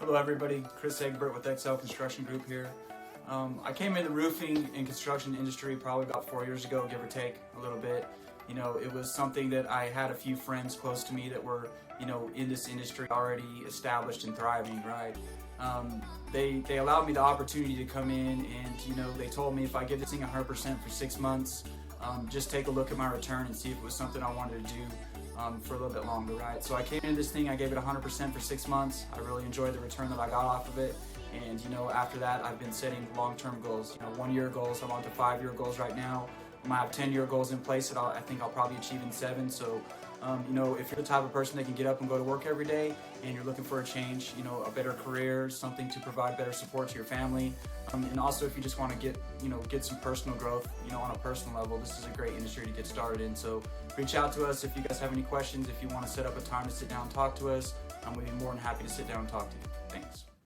Hello everybody, Chris Egbert with XL Construction Group here. I came into the roofing and construction industry probably about 4 years ago, give or take a little bit. You know, it was something that I had a few friends close to me that were, you know, in this industry already established and thriving, right? They allowed me the opportunity to come in and, you know, they told me if I give this thing 100% for 6 months, just take a look at my return and see if it was something I wanted to do for a little bit longer, right? So I came into this thing, I gave it 100% for 6 months. I really enjoyed the return that I got off of it. And, you know, after that, I've been setting long-term goals, you know, 1-year goals. I'm on to 5-year goals right now. I might have 10-year goals in place that I think I'll probably achieve in 7. So, you know, if you're the type of person that can get up and go to work every day and you're looking for a change, you know, a better career, something to provide better support to your family, and also if you just want to get, you know, get some personal growth, you know, on a personal level, this is a great industry to get started in. So reach out to us if you guys have any questions, if you want to set up a time to sit down and talk to us. We'd be more than happy to sit down and talk to you. Thanks.